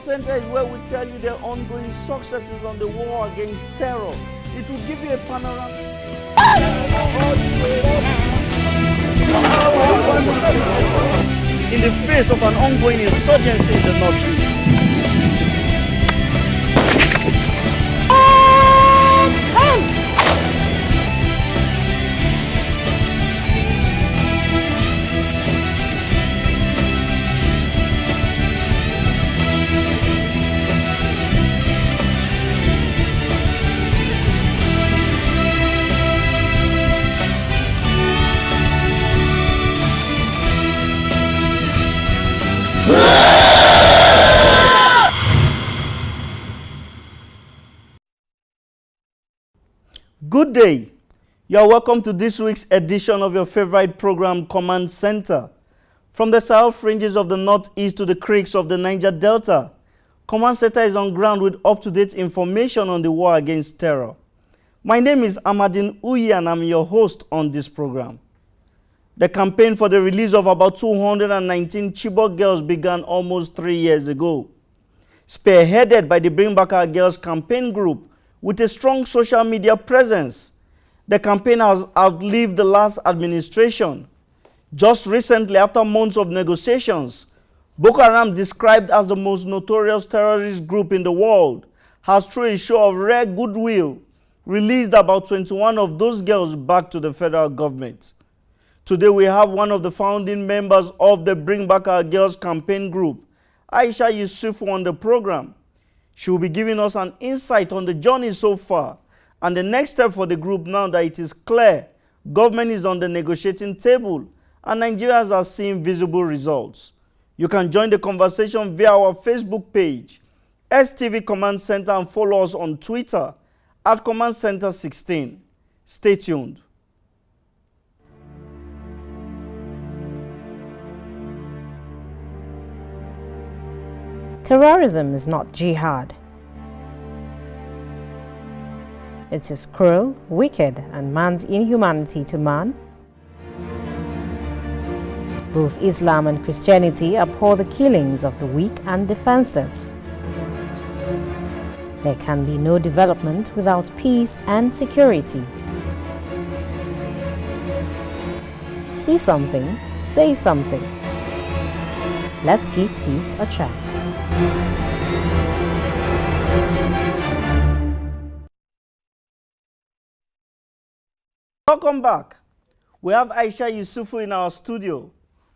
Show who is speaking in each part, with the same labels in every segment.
Speaker 1: Center is where we tell you the ongoing successes on the war against terror. It will give you a panorama. In the face of an ongoing insurgency in the Northeast. Good day. You are welcome to this week's edition of your favorite program, Command Center. From the south fringes of the northeast to the creeks of the Niger Delta, Command Center is on ground with up-to-date information on the war against terror. My name is Amadin Uyi and I'm your host on this program. The campaign for the release of about 219 Chibok girls began almost 3 years ago. Spearheaded by the Bring Back Our Girls campaign group, with a strong social media presence, the campaign has outlived the last administration. Just recently, after months of negotiations, Boko Haram, described as the most notorious terrorist group in the world, has, through a show of rare goodwill, released about 21 of those girls back to the federal government. Today, we have one of the founding members of the Bring Back Our Girls campaign group, Aisha Yesufu, on the program. She will be giving us an insight on the journey so far and the next step for the group now that it is clear government is on the negotiating table and Nigerians are seeing visible results. You can join the conversation via our Facebook page, STV Command Center, and follow us on Twitter at Command Center 16. Stay tuned.
Speaker 2: Terrorism is not jihad. It is cruel, wicked, and man's inhumanity to man. Both Islam and Christianity abhor the killings of the weak and defenseless. There can be no development without peace and security. See something, say something. Let's give peace a chance.
Speaker 1: Welcome back. We have Aisha Yesufu in our studio.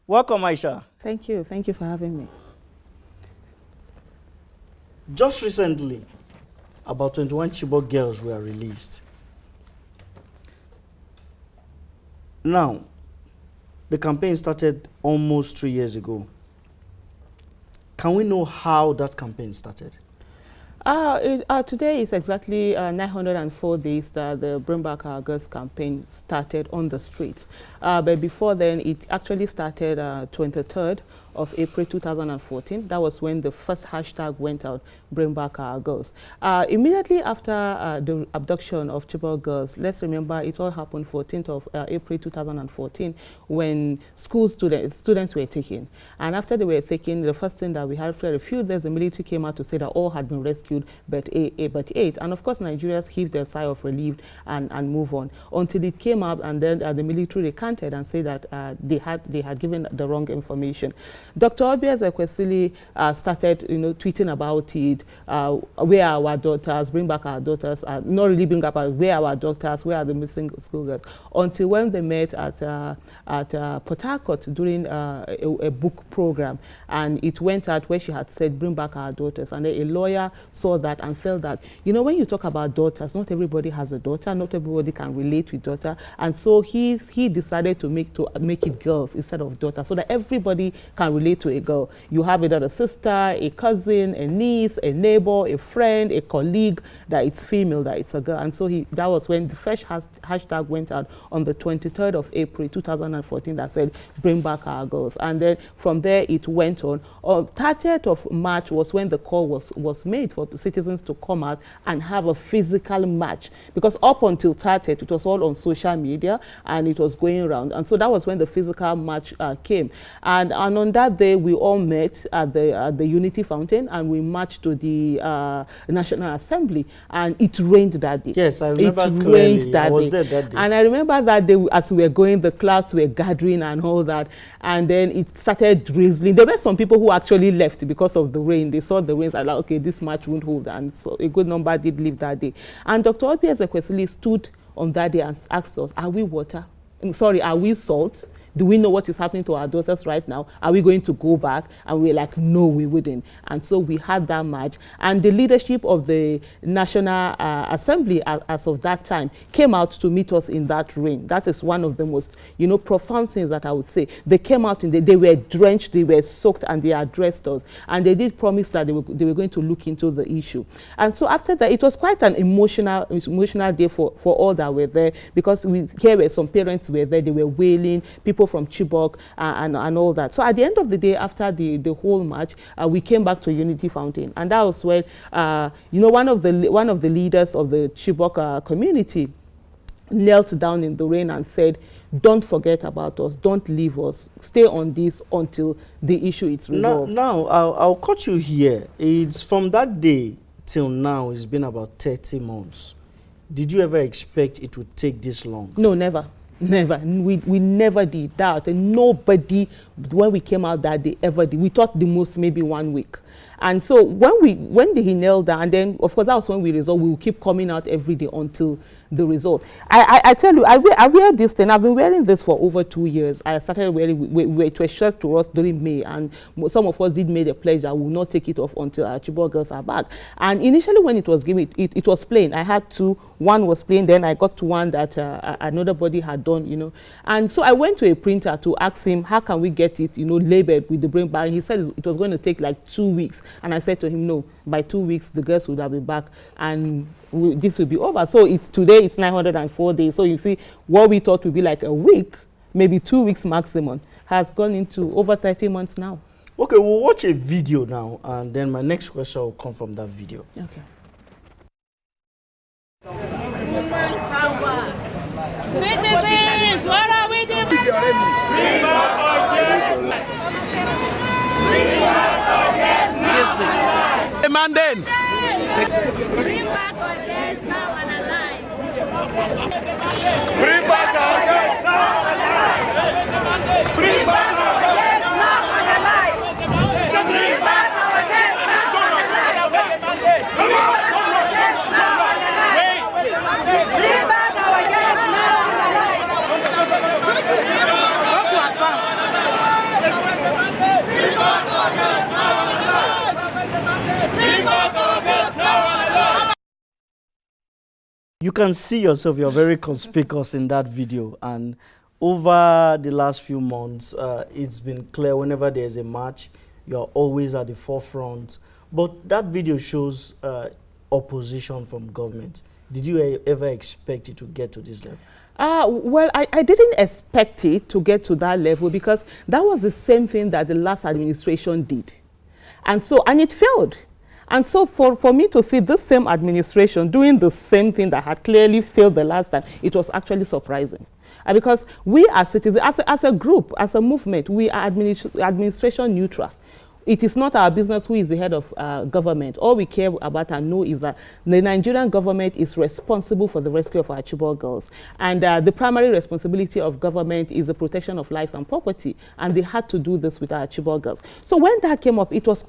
Speaker 1: Welcome, Aisha.
Speaker 3: Thank you. Thank you for having me.
Speaker 1: Just recently, about 21 Chibok girls were released. Now, the campaign started almost 3 years ago. Can we know how that campaign started?
Speaker 3: Today is exactly 904 days that the Bring Back Our Girls campaign started on the streets. But before then, it actually started 23rd of April 2014. That was when the first hashtag went out, Bring Back Our Girls. Immediately after the abduction of Chibok girls, let's remember it all happened 14th of April 2014 when school students were taken. And after they were taken, the first thing that we had after a few days, the military came out to say that all had been rescued but eight. And of course, Nigerians heaved a sigh of relief and move on until it came up, and then the military recanted and said that they had given the wrong information. Dr. Obias Ekwesili started, tweeting about it. Where are our daughters? Bring back our daughters. Not really bring up. Where are our daughters? Where are the missing schoolgirls? Until when they met at Port Harcourt during a book program, and it went out where she had said, "Bring back our daughters." And a lawyer saw that and felt that, when you talk about daughters, not everybody has a daughter. Not everybody can relate with daughter, and so he decided to make it girls instead of daughters, so that everybody can relate to a girl. You have either a sister, a cousin, a niece, a neighbor, a friend, a colleague, that it's female, that it's a girl. And so that was when the first hashtag went out on the 23rd of April 2014 that said, "Bring back our girls." And then from there it went on. On 30th of March was when the call was made for the citizens to come out and have a physical march, because up until 30th it was all on social media and it was going around. And so that was when the physical march came. And on that that day, we all met at the Unity Fountain, and we marched to the National Assembly, and it rained that day.
Speaker 1: Yes, I remember
Speaker 3: it
Speaker 1: clearly.
Speaker 3: Rained that
Speaker 1: I was
Speaker 3: day.
Speaker 1: there that day.
Speaker 3: And I remember that day, as we were going, the clouds were gathering and all that, and then it started drizzling. There were some people who actually left because of the rain. They saw the rain and like, okay, this march won't hold, and so a good number did leave that day. And Dr. Obi Ezekwesili stood on that day and asked us, are we water? Sorry, are we salt? Do we know what is happening to our daughters right now? Are we going to go back? And we're like, no, we wouldn't. And so we had that march. And the leadership of the National Assembly, as of that time, came out to meet us in that rain. That is one of the most, profound things that I would say. They came out, they were drenched, they were soaked, and they addressed us. And they did promise that they were going to look into the issue. And so after that, it was quite an emotional day for all that were there, because here were some parents were there, they were wailing, people from Chibok and all that. So at the end of the day, after the whole march, we came back to Unity Fountain, and that was when one of the leaders of the Chibok community knelt down in the rain and said, don't forget about us, don't leave us, stay on this until the issue is resolved.
Speaker 1: Now I'll cut you here. It's from that day till now, it's been about 30 months. Did you ever expect it would take this long?
Speaker 3: No, never. Never. We never did that. And nobody, when we came out that day, ever did. We thought the most maybe 1 week. And so when he knelt down, and then of course that was when we resolved, we will keep coming out every day until the result. I tell you, I wear this thing. I've been wearing this for over 2 years. I started wearing it was shared to us during May, and some of us did make a pledge that we will not take it off until our Chibok girls are back. And initially when it was given, it was plain. I had two. One was plain, then I got to one that another body had done, And so I went to a printer to ask him, how can we get it, labeled with the brain bar? And he said it was going to take like 2 weeks. And I said to him, no, by 2 weeks, the girls would have been back, and this will be over. So today it's 904 days. So you see, what we thought would be like a week, maybe 2 weeks maximum, has gone into over 30 months now.
Speaker 1: Okay, we'll watch a video now, and then my next question will come from that video.
Speaker 3: Okay.
Speaker 4: Citizens, what are we doing? Bring back our guests! Bring back our guests now and alive!
Speaker 5: Demanding!
Speaker 4: Bring back our guests now and alive!
Speaker 5: Bring back our guests now and alive!
Speaker 4: Bring back our guests now and alive! Bring back our guests now and alive! Bring back our guests now and alive! Bring back our guests now and alive!
Speaker 1: You can see yourself, you're very conspicuous in that video, and over the last few months, it's been clear whenever there's a march, you're always at the forefront. But that video shows opposition from government. Did you ever expect it to get to this level?
Speaker 3: Well, I didn't expect it to get to that level, because that was the same thing that the last administration did. And it failed. And so for me to see this same administration doing the same thing that had clearly failed the last time, it was actually surprising. Because we as citizens, as a group, as a movement, we are administration neutral. It is not our business who is the head of government. All we care about and know is that the Nigerian government is responsible for the rescue of our Chibok girls. And the primary responsibility of government is the protection of lives and property. And they had to do this with our Chibok girls. So when that came up, it was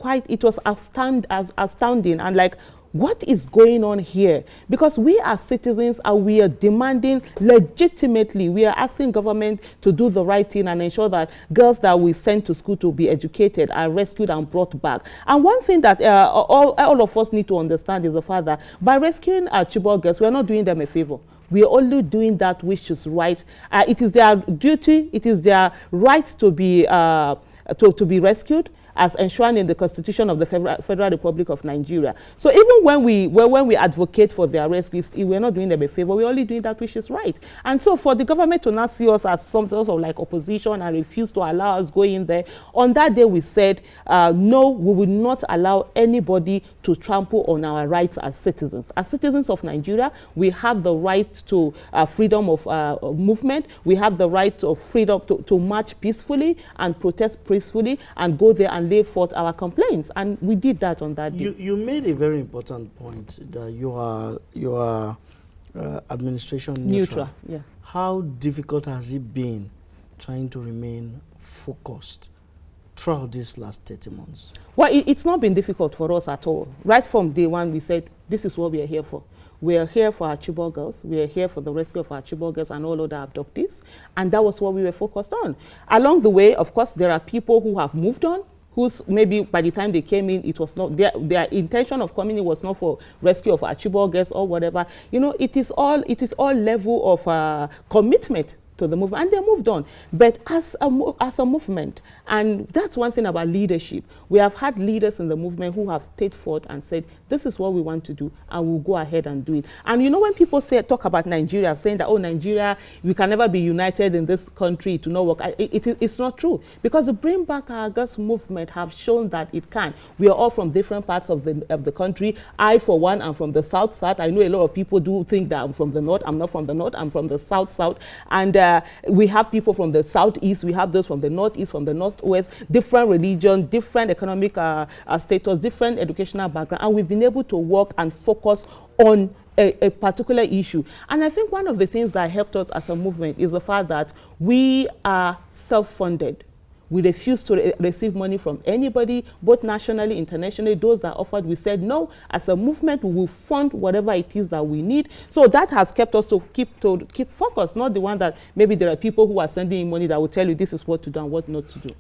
Speaker 3: astounding, and like, what is going on here? Because we as citizens we are demanding legitimately, we are asking government to do the right thing and ensure that girls that we send to school to be educated are rescued and brought back. And one thing that all of us need to understand is the fact that by rescuing our Chibok girls, we are not doing them a favor. We are only doing that which is right. It is their duty, it is their right to be rescued. as enshrined in the Constitution of the Federal Republic of Nigeria. So even when we advocate for their arrest, we're not doing them a favor. We're only doing that which is right. And so for the government to not see us as some sort of like opposition and refuse to allow us go in there, on that day we said, no, we will not allow anybody to trample on our rights as citizens. As citizens of Nigeria, we have the right to freedom of movement. We have the right of freedom to march peacefully and protest peacefully and go there and lay forth our complaints. And we did that on that day.
Speaker 1: You made a very important point that you are administration neutral.
Speaker 3: Yeah.
Speaker 1: How difficult has it been trying to remain focused throughout these last 30 months?
Speaker 3: Well, it's not been difficult for us at all. Right from day one, we said, this is what we are here for. We are here for our Chibok girls. We are here for the rescue of our Chibok girls and all other abductees. And that was what we were focused on. Along the way, of course, there are people who have moved on, who's maybe by the time they came in, it was not their intention of coming in was not for rescue of our Chibok girls or whatever. You know, it is all level of commitment to the movement, and they moved on. But as a movement, and that's one thing about leadership, we have had leaders in the movement who have stayed forth and said, this is what we want to do, and we'll go ahead and do it. And you know, when people talk about Nigeria, saying that, oh, Nigeria, we can never be united in this country to not work, it's not true. Because the Bring Back Our Girls movement have shown that it can. We are all from different parts of the country. I, for one, am from the south. I know a lot of people do think that I'm from the north. I'm not from the north. I'm from the south. And we have people from the southeast. We have those from the northeast, from the northwest, different religion, different economic status, different educational background. And we've been able to work and focus on a particular issue. And I think one of the things that helped us as a movement is the fact that we are self-funded. We refused to receive money from anybody, both nationally, internationally. Those that offered, we said no. As a movement, we will fund whatever it is that we need. So that has kept us to keep focused, not the one that maybe there are people who are sending in money that will tell you this is what to do and what not to do.